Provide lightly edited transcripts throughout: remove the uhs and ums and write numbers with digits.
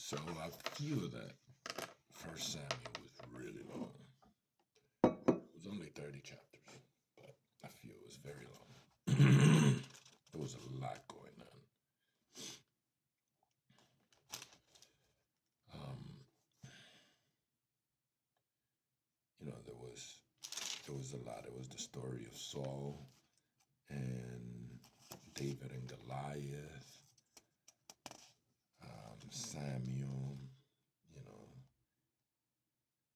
So I feel that First Samuel was really long. It was only 30 chapters, but I feel it was very long. There was a lot going on. There was a lot. It was the story of Saul and David and Goliath, Samuel. You know,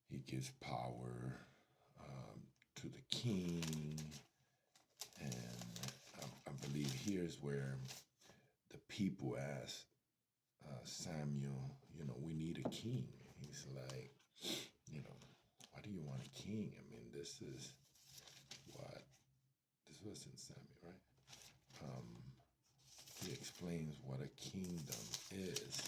he gives power to the king, and I believe here's where the people ask Samuel, we need a king. He's like, why do you want a king? I mean, this was in Samuel, right? He explains what a kingdom is.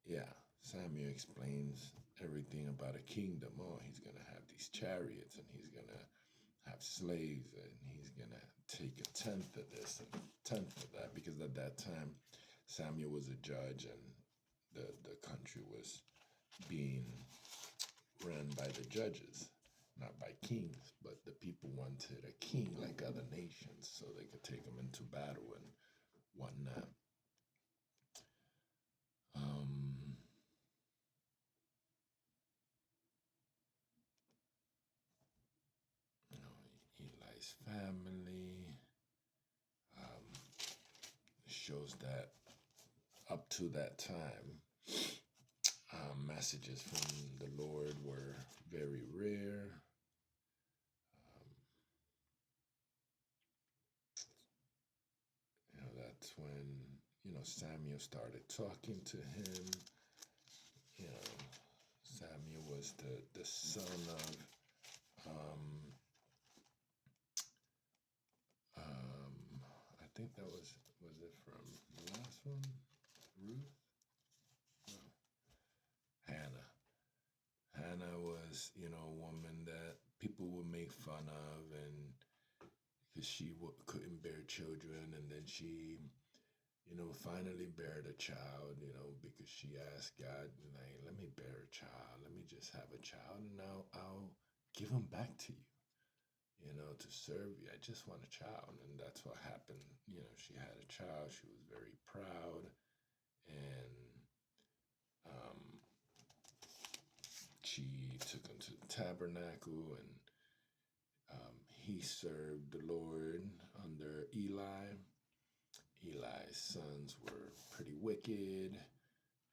Yeah, Samuel explains everything about a kingdom. Oh, he's going to have these chariots, and he's going to have slaves, and he's going to take a tenth of this and a tenth of that, because at that time, Samuel was a judge, and the country was being run by the judges, not by kings. But the people wanted a king like other nations so they could take them into battle and whatnot. Eli's family shows that up to that time, messages from the Lord were very rare. That's when, Samuel started talking to him. Samuel was the son of, I think that was it from the last one? Ruth? No. Hannah. Hannah was, a woman that people would make fun of, and because she couldn't bear children, and then she, finally bared a child, because she asked God, like, let me bear a child, let me just have a child, and I'll give him back to you, to serve you. I just want a child, and that's what happened. She had a child. She was very proud, and she took him to the tabernacle, and he served the Lord under Eli. Eli's sons were pretty wicked,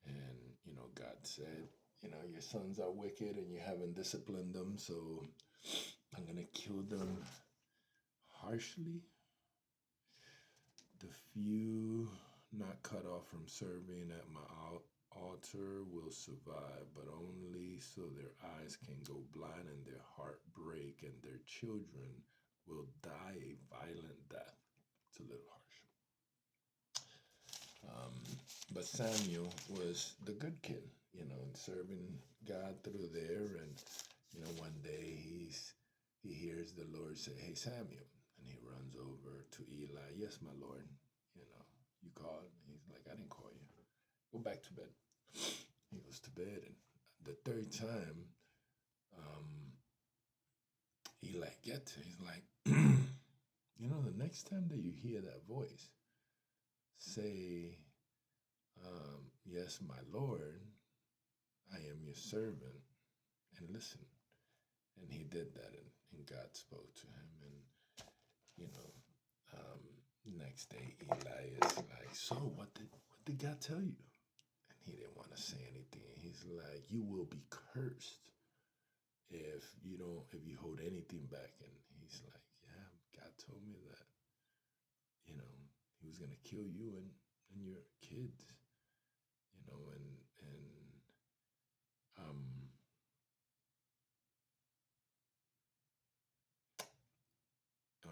and God said, your sons are wicked and you haven't disciplined them, so I'm gonna kill them harshly. The few not cut off from serving at my altar will survive, but only so their eyes can go blind and their heart break, and their children will die a violent death. It's a little harsh. But Samuel was the good kid, serving God through there. And, one day he hears the Lord say, hey, Samuel. And he runs over to Eli. Yes, my Lord. You called. He's like, I didn't call you. Go back to bed. He goes to bed. And the third time, Eli gets it. He's like, the next time that you hear that voice, say, yes, my Lord, I am your servant, and listen. And he did that, and God spoke to him. And, next day, Eli is like, so what did God tell you? And he didn't want to say anything. He's like, you will be cursed if you hold anything back. And he's like, yeah, God told me that, he was going to kill you and your kids, and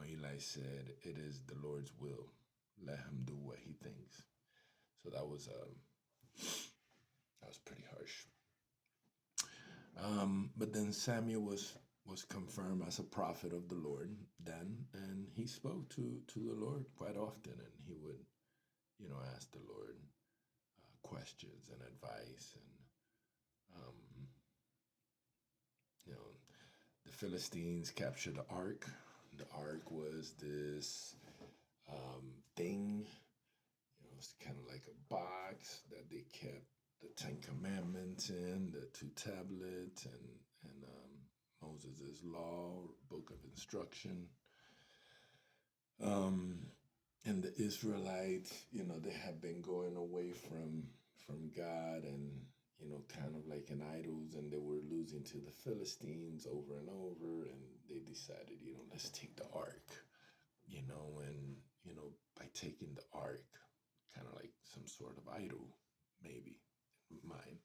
Eli said, it is the Lord's will. Let him do what he thinks. So that was pretty harsh. But then Samuel was confirmed as a prophet of the Lord then, and he spoke to the Lord quite often, and he would, ask the Lord questions and advice. And, you know, the Philistines captured the ark. The ark was this thing, you know, it's kind of like a box that they kept the Ten Commandments in, the two tablets, and Moses' law, book of instruction. Um, and the Israelites, you know, they have been going away from God, and you know, kind of like in idols, and they were losing to the Philistines over and over, and they decided, you know, let's take the ark, you know, and you know, by taking the ark, kind of like some sort of idol, maybe in mine,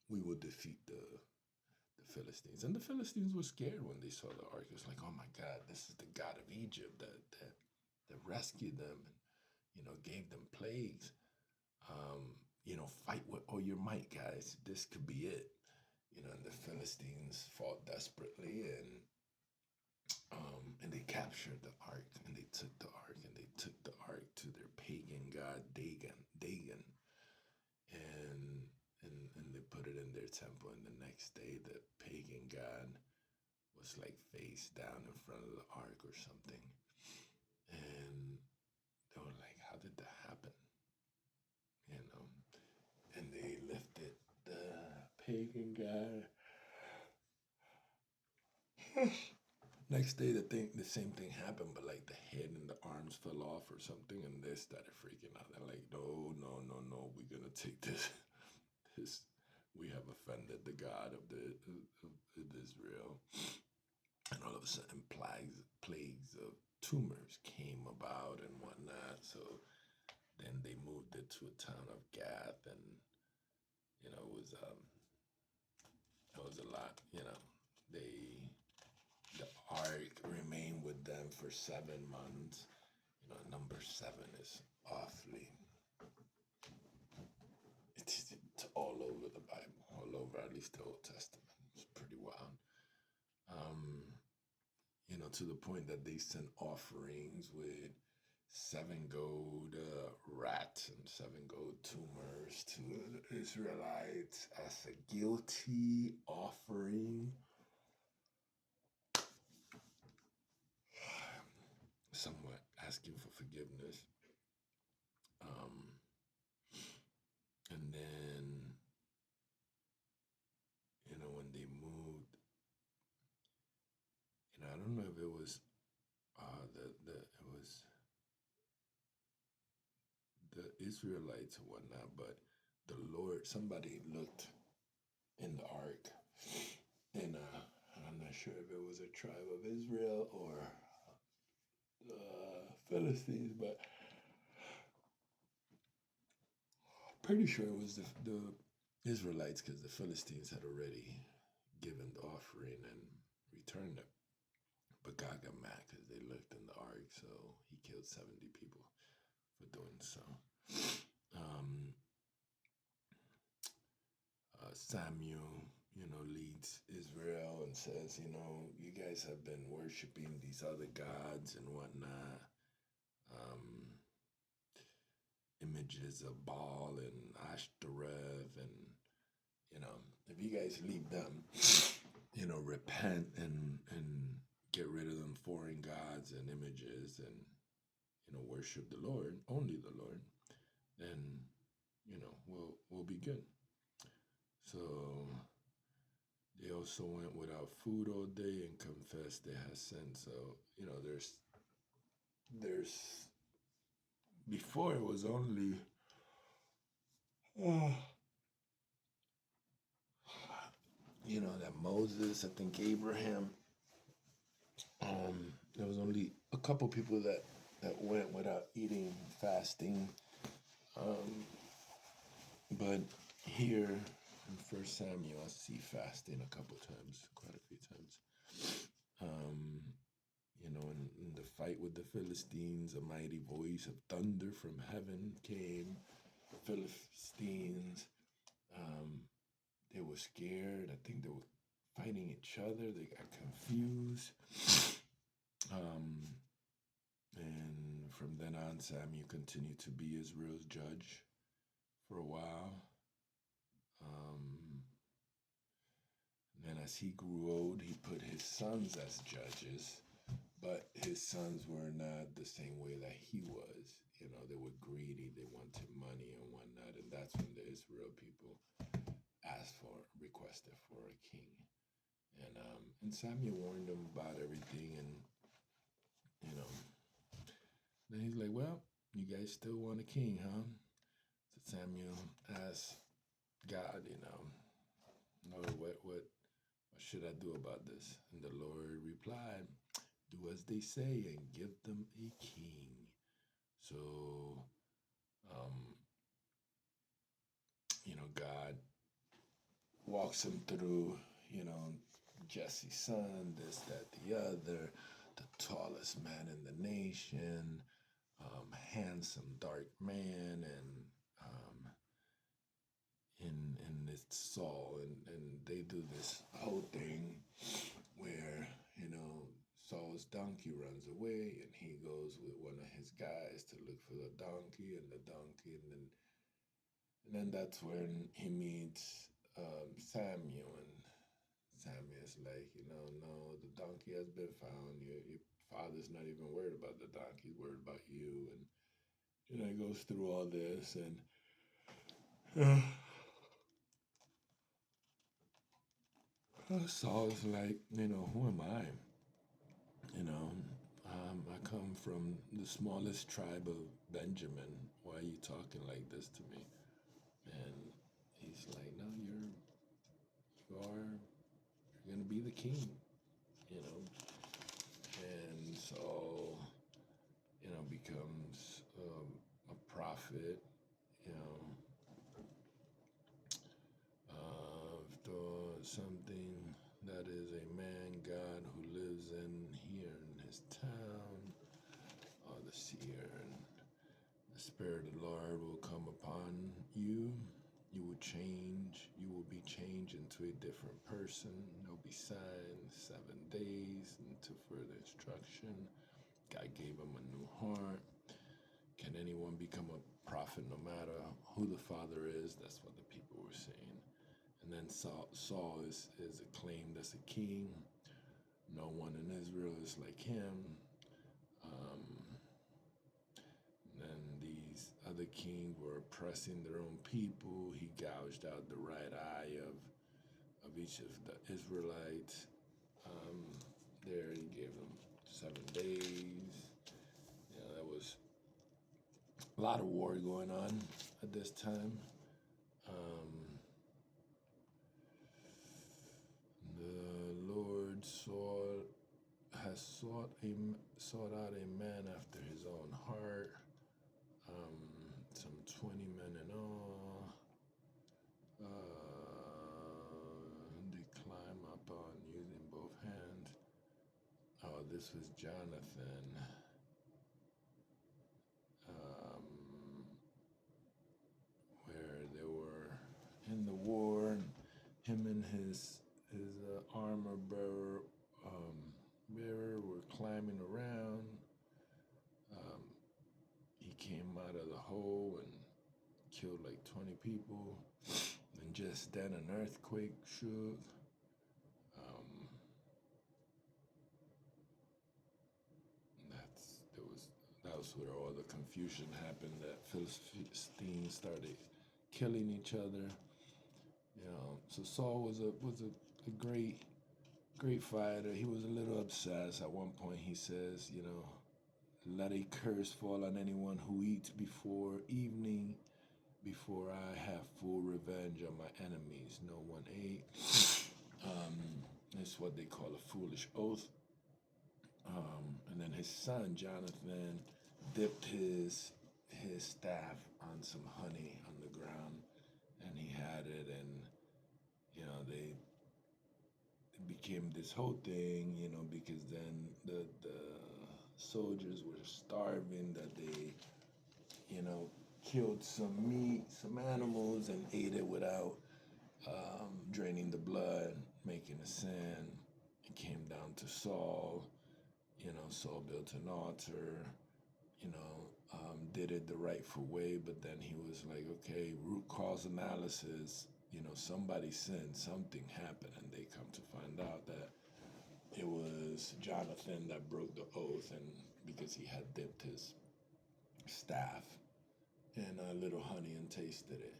we would defeat the Philistines. And the Philistines were scared when they saw the ark. It was like, oh my God, this is the God of Egypt that rescued them and, you know, gave them plagues. You know, fight with all your might, guys. This could be it. You know, and the Philistines fought desperately, and they captured the ark, and they took the ark, and they took the ark to their pagan god Dagon, and and they put it in their temple. And the next day, the pagan god was like face down in front of the ark or something, and they were like, "How did that happen?" You know, and they lifted the pagan god. Next day, the same thing happened, but like the head and the arms fell off or something, and they started freaking out. They're like, "No, no, no, no! We're gonna take this. This we have offended the God of Israel." And all of a sudden, plagues of tumors came about and whatnot. So then they moved it to a town of Gath, and you know it was a lot. You know, the ark remained with them for 7 months. You know, number 7 is awfully. It's all over the Bible, all over at least the Old Testament. It's pretty wild. Um, you know, to the point that they sent offerings with 7 gold rats and 7 gold tumors to the Israelites as a guilty offering. Somewhat asking for forgiveness. Um, and then, you know, when they moved, you know, I don't know if it was it was the Israelites or whatnot, but the Lord, somebody looked in the ark, and I'm not sure if it was a tribe of Israel or Philistines, but pretty sure it was the Israelites, because the Philistines had already given the offering and returned it. But God got mad because they looked in the ark, so he killed 70 people for doing so. Samuel, you know, leads Israel and says, you know, you guys have been worshiping these other gods and whatnot, images of Baal and Ashtoreth, and you know, if you guys leave them, you know, repent and get rid of them foreign gods and images, and you know, worship the Lord, only the Lord, then you know, we'll be good. So they also went without food all day and confessed they had sinned. So you know, there's before it was only you know, that Moses, I think Abraham, there was only a couple people that went without eating, fasting. But here in First Samuel, I see fasting a couple times, quite a few times. You know, in the fight with the Philistines, a mighty voice of thunder from heaven came. The Philistines, they were scared. I think they were fighting each other. They got confused. And from then on, Samuel continued to be Israel's judge. as he grew old, he put his sons as judges, but his sons were not the same way that he was. You know, they were greedy, they wanted money and whatnot, and that's when the Israel people requested for a king. And Samuel warned them about everything, and you know, then he's like, "Well, you guys still want a king, huh?" So Samuel asked God, what should I do about this? And the Lord replied, "Do as they say and give them a king." So, um, God walks him through, Jesse's son, this, that, the other, the tallest man in the nation, handsome, dark man, and it's Saul, and they do this whole thing where Saul's donkey runs away, and he goes with one of his guys to look for the donkey, and then that's when he meets Samuel, and Samuel's like, no, the donkey has been found. Your father's not even worried about the donkey; he's worried about you, and he goes through all this, and Saul's like, who am I? I come from the smallest tribe of Benjamin. Why are you talking like this to me? And he's like, no, you're gonna be the king, you know. And Saul, becomes a prophet, you know, of something that is a man God who lives here in his town, the seer, and the Spirit of the Lord will come upon you. You will change. You will be changed into a different person. There'll be signs, 7 days into further instruction. God gave him a new heart. Can anyone become a prophet no matter who the father is? That's what the people were saying. And then Saul is acclaimed as a king. No one in Israel is like him. And these other kings were oppressing their own people. He gouged out the right eye of each of the Israelites. There, he gave them 7 days. There was a lot of war going on at this time. The Lord has sought out a man after his own heart. Some 20 men in all. They climb up on using both hands. Oh, this was Jonathan. Where they were in the war, him and his armor bearer were climbing around. He came out of the hole and killed like 20 people. And just then an earthquake shook. That was where all the confusion happened. That Philistines started killing each other. So Saul was a great fighter. He was a little obsessed. At one point, he says, let a curse fall on anyone who eats before evening, before I have full revenge on my enemies. No one ate. It's what they call a foolish oath. And then his son Jonathan dipped his staff on some honey on the ground, and he had it, and they it became this whole thing, because then the soldiers were starving, that they killed some meat, some animals, and ate it without draining the blood, making a sin. It came down to Saul. Saul built an altar, did it the rightful way, but then he was like, okay, root cause analysis, somebody sinned, something happened, and they come to find out that it was Jonathan that broke the oath, and because he had dipped his staff in a little honey and tasted it.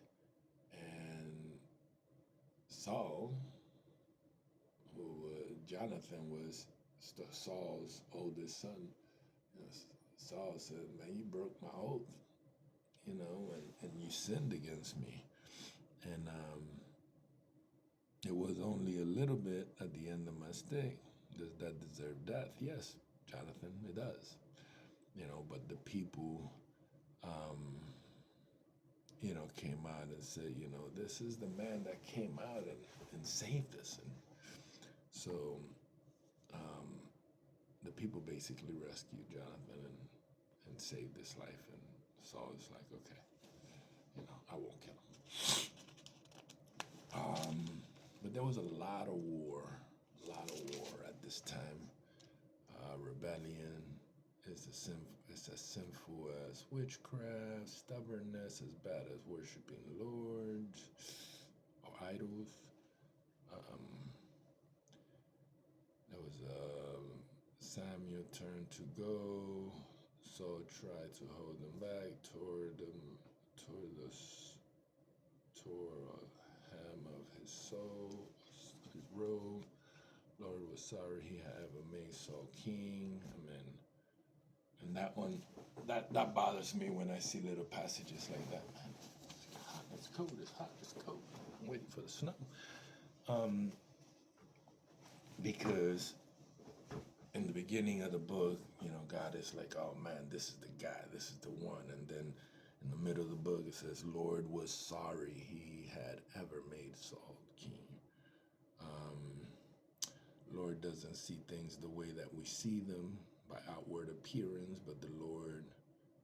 And Saul, Jonathan was Saul's oldest son. Saul said, "Man, you broke my oath, and you sinned against me." And it was only a little bit at the end of my stay. Does that deserve death? Yes, Jonathan, it does. But the people, um, came out and said, this is the man that came out and saved us. And so um, the people basically rescued Jonathan and saved his life. And Saul is like, okay, I won't kill him. But there was a lot of war at this time. Rebellion is as sinful as witchcraft. Stubbornness as bad as worshiping lords or idols. There was Samuel turned to go. Saul tried to hold them back, tore a hem of his soul, his robe. Lord was sorry he had ever made Saul king. Amen. And that one, that bothers me when I see little passages like that. Man, it's cold, it's hot, it's cold. I'm waiting for the snow. Because in the beginning of the book, God is like, oh man, this is the guy, this is the one. And then in the middle of the book, it says, Lord was sorry he had ever made Saul king. Lord doesn't see things the way that we see them by outward appearance, but the Lord,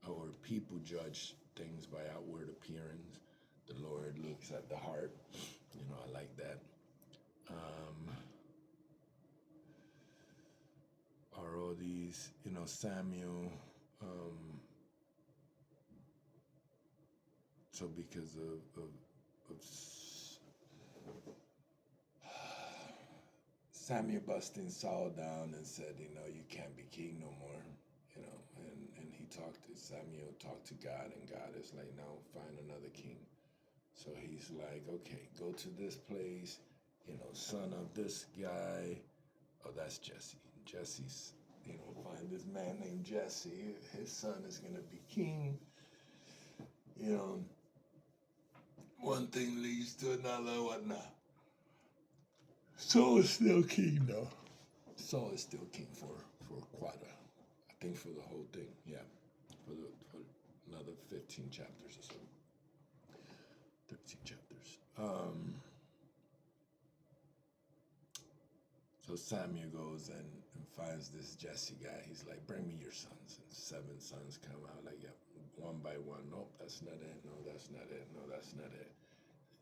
or people judge things by outward appearance. The Lord looks at the heart. I like that. Are all these, Samuel, so because of Samuel busting Saul down and said, you can't be king no more, and Samuel talked to God, and God is like, no, find another king. So he's like, okay, go to this place, son of this guy. Oh, that's Jesse. Jesse's, find this man named Jesse. His son is going to be king. One thing leads to another, whatnot. Saul is still king, though. Saul is still king for quite I think for the whole thing, yeah. For another 15 chapters or so. 13 chapters. So Samuel goes and finds this Jesse guy. He's like, bring me your sons. And 7 sons come out, like, yeah, one by one. Nope, that's not it. No, that's not it. No, that's not it.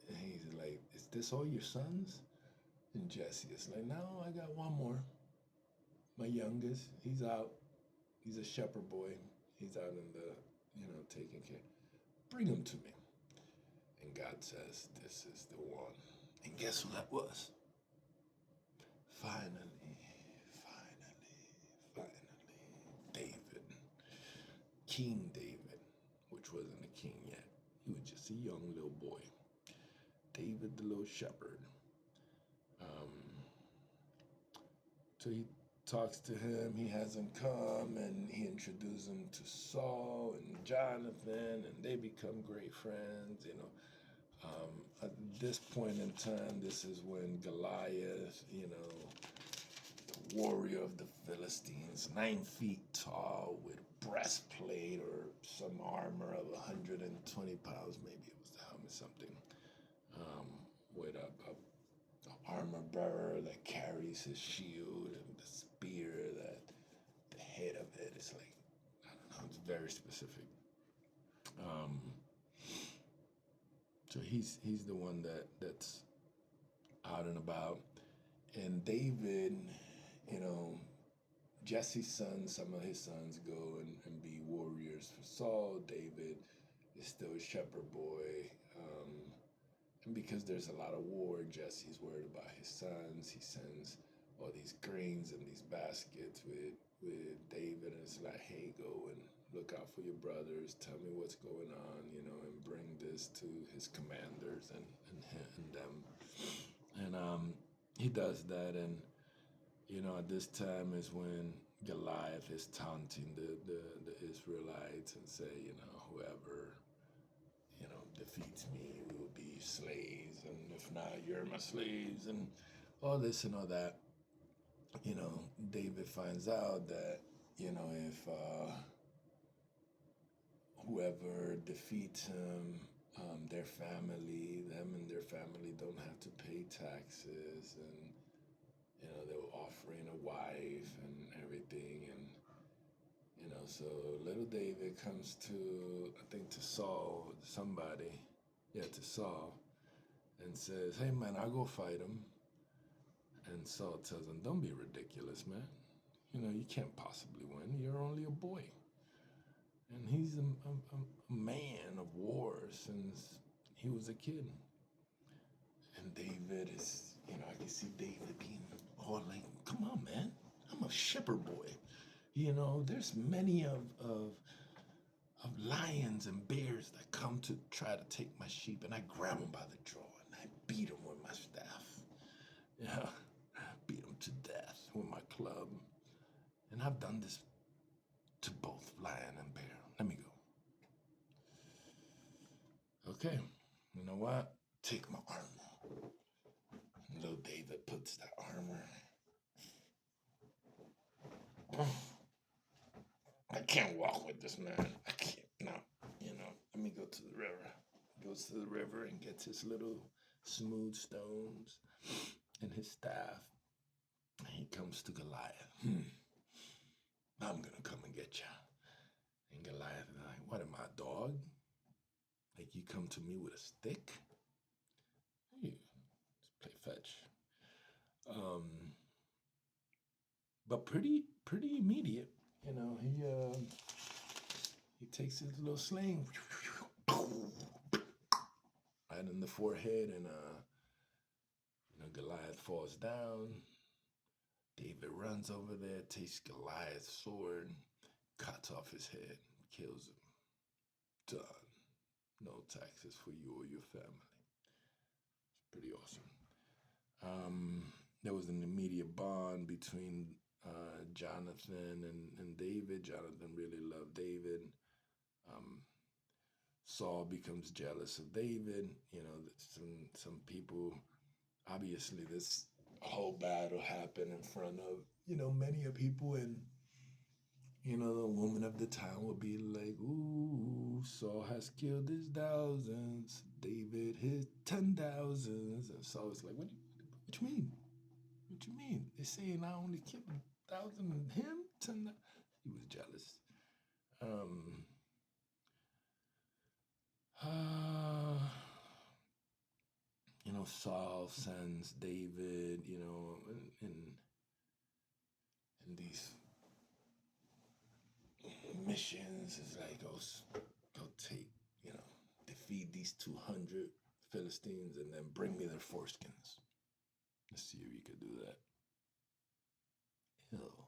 And he's like, is this all your sons? And Jesse is like, no, I got one more. My youngest, he's out. He's a shepherd boy. He's out in the, taking care. Bring him to me. And God says, this is the one. And guess who that was? Finally, David. King David, which wasn't a king yet. He was just a young little boy. David the little shepherd. So he talks to him. He has him come, and he introduces him to Saul and Jonathan, and they become great friends. At this point in time, this is when Goliath, the warrior of the Philistines, 9 feet tall with breastplate or some armor of 120 pounds, maybe it was the helmet, something, with a armor bearer that carries his shield and the spear that the head of it is like, I don't know, it's very specific. So he's the one that's out and about. And David, Jesse's sons, some of his sons go and be warriors for Saul. David is still a shepherd boy. And because there's a lot of war, Jesse's worried about his sons. He sends all these grains in these baskets with David, and it's like, hey, go and look out for your brothers. Tell me what's going on, and bring this to his commanders and them. And he does that, and at this time is when Goliath is taunting the Israelites and say, whoever defeats me will be slaves, and if not, you're my slaves, and all this and all that. David finds out that if whoever defeats him, them and their family don't have to pay taxes, and they were offering a wife and everything, and so little David comes to, I think, to Saul, to Saul, and says, "Hey man, I'll go fight him." And Saul tells him, "Don't be ridiculous, man. You can't possibly win. You're only a boy." And he's a man of war since he was a kid. And David is, I can see David being all like, "Come on, man. I'm a shepherd boy. There's many of lions and bears that come to try to take my sheep, and I grab them by the jaw and I beat them with my staff. Yeah, beat them to death with my club. And I've done this to both lion and bear. Let me go." Okay, you know what? Take my armor. And little David puts that armor. I can't walk with this man. I can't. No, let me go to the river. Goes to the river and gets his little smooth stones and his staff. And he comes to Goliath. I'm gonna come and get you. And Goliath is like, "What am I, a dog? Like you come to me with a stick? Hey, let's play fetch." But pretty immediate. He takes his little sling right in the forehead, and Goliath falls down. David runs over there, takes Goliath's sword, cuts off his head, kills him. Done. No taxes for you or your family. It's pretty awesome. There was an immediate bond between Jonathan and David. Jonathan really loved David. Saul becomes jealous of David. Some people, obviously, this whole battle happened in front of many of people, and the woman of the town would be like, "Ooh, Saul has killed his thousands, David his 10,000s," and Saul was like, "What you mean? What you mean? They're saying I only killed 1,000 and him 10,000." He was jealous. Saul sends David, in these missions. It's like, go take, defeat these 200 Philistines and then bring me their foreskins. Let's see if you could do that. Ew.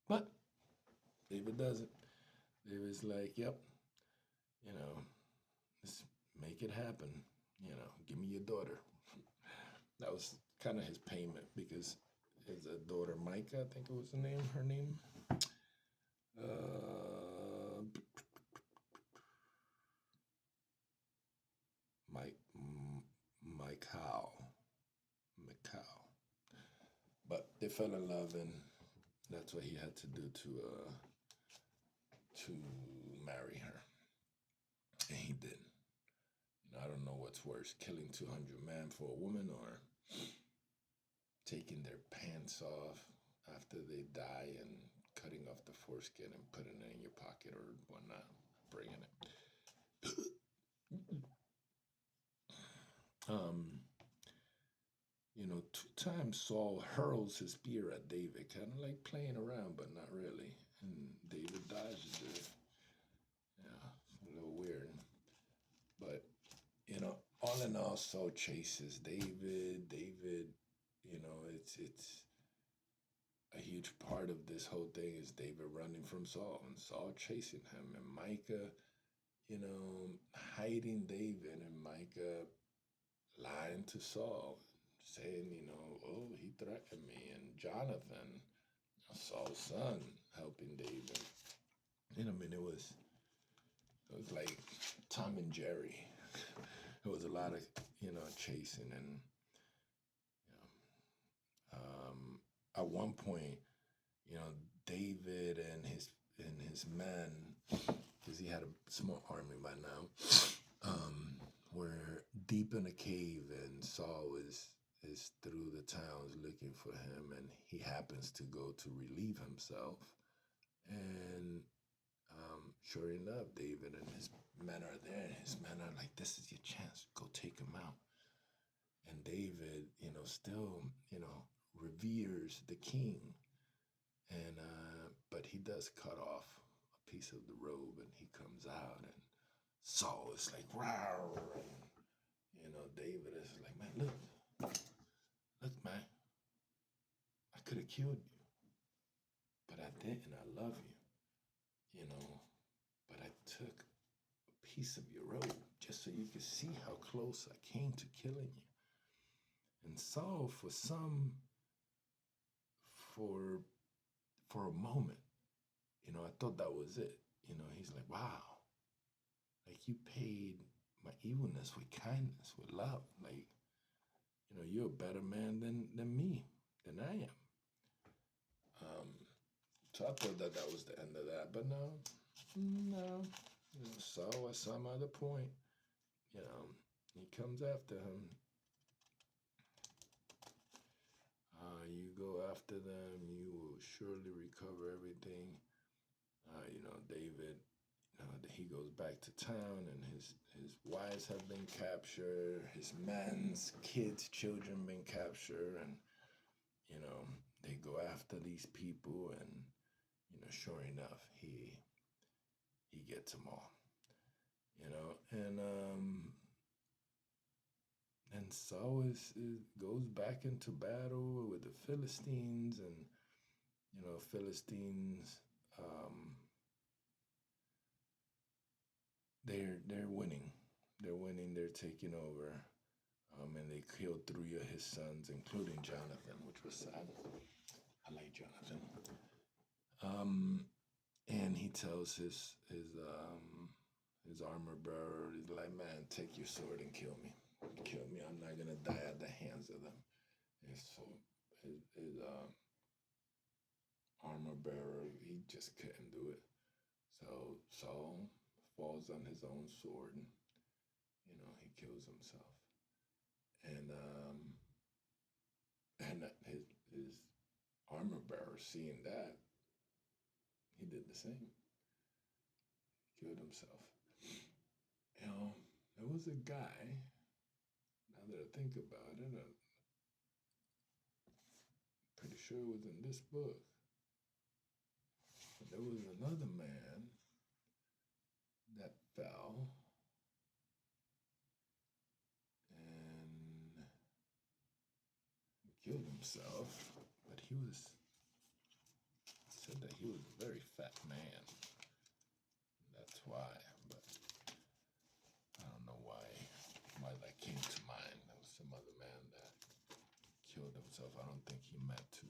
But David does it. David's like, "Yep, let's make it happen. Give me your daughter." That was kind of his payment, because his daughter Micah, I think it was her name. Michal. But they fell in love, and that's what he had to do to marry her, and he did. I don't know what's worse, killing 200 men for a woman, or taking their pants off after they die and cutting off the foreskin and putting it in your pocket or whatnot, bringing it. Two times Saul hurls his spear at David, kind of like playing around, but not really. And David dodges it. Yeah, it's a little weird. But, all all in all, Saul chases David. David, it's a huge part of this whole thing is David running from Saul and Saul chasing him, and Micah, hiding David, and Micah lying to Saul, saying, oh, he threatened me, and Jonathan, Saul's son, helping David. It was like Tom and Jerry. It was a lot of chasing, and at one point, David and his men, because he had a small army by now, were deep in a cave, and Saul is through the towns looking for him, and he happens to go to relieve himself, and sure enough, David and his men are there, and his men are like, "This is your chance. Go take him out." And David, still, reveres the king, and but he does cut off a piece of the robe, and he comes out, and Saul is like, "Rawr," and David is like, "Man, look, man, I could have killed you, but I didn't. I love you, but I took a piece of your robe just so you could see how close I came to killing you." And Saul, for a moment, I thought that was it. He's like, "Wow, like you paid my evilness with kindness, with love. Like, you're a better man than me, than I am." So I thought that was the end of that, but no. Saul at some other point, he comes after him. You go after them, you will surely recover everything. David, he goes back to town, and his wives have been captured, his men's kids, children been captured, and they go after these people, and sure enough, he gets them all. And Saul goes back into battle with the Philistines, and Philistines, they're winning. They're winning. They're taking over, and they killed 3 of his sons, including Jonathan, which was sad. I like Jonathan. And he tells his armor bearer, he's like, "Man, take your sword and kill me. Kill me. I'm not gonna die at the hands of them." And so his armor bearer, he just couldn't do it. So Saul falls on his own sword, and he kills himself. And his armor bearer, seeing that, he did the same. Killed himself. There was a guy. Now that I think about it, I'm pretty sure it was in this book. But there was another man that fell, and killed himself, but he said that he was a very fat man. That's why, but I don't know why that came to mind. There was some other man that killed himself. I don't think he meant to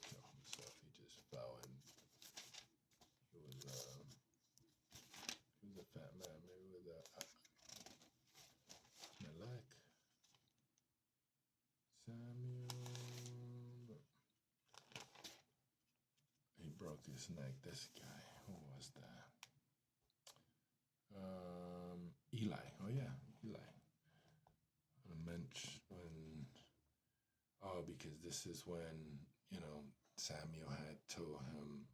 kill himself. He just fell, and he was a fat man, maybe with a Melech. Samuel. He broke his neck. This guy. Who was that? Eli. Oh yeah, Eli. Because this is when Samuel had told him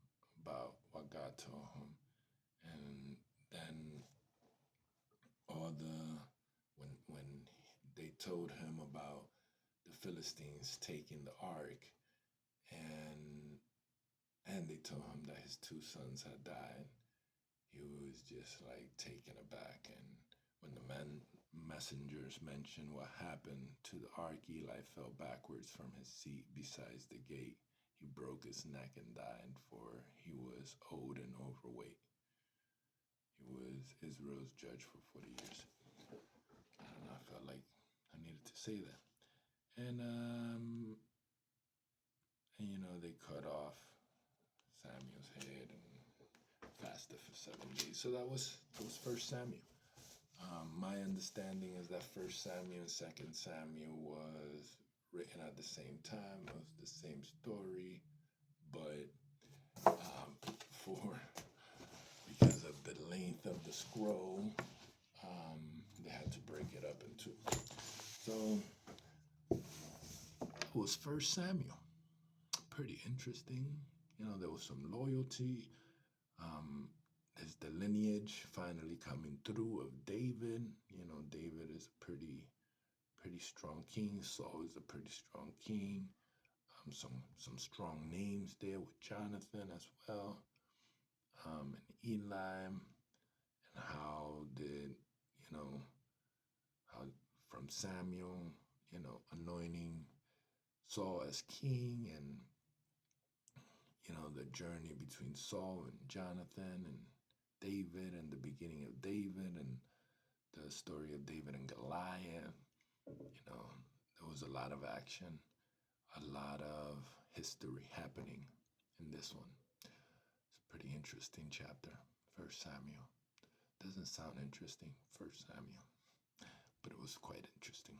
about what God told him, and then when they told him about the Philistines taking the ark, and they told him that his 2 sons had died, he was just like taken aback. And when the messengers mention what happened to the ark. Eli fell backwards from his seat besides the gate. He broke his neck and died, for he was old and overweight. He was Israel's judge for 40 years. I don't know, I felt like I needed to say that. And you know, they cut off Samuel's head and fasted for 7 days. So that was First Samuel. My understanding is that First Samuel and Second Samuel was written at the same time. It was the same story, but for because of the length of the scroll, they had to break it up in two. So it was First Samuel. Pretty interesting. You know, there was some loyalty. There's the lineage finally coming through of David. You know, David is a pretty strong king. Saul is a pretty strong king. Some strong names there with Jonathan as well, and Eli, and how did how from Samuel, anointing Saul as king, and the journey between Saul and Jonathan and David, and the beginning of David, and the story of David and Goliath. There was a lot of action, a lot of history happening in this one. It's a pretty interesting chapter, First Samuel. Doesn't sound interesting, First Samuel, but it was quite interesting.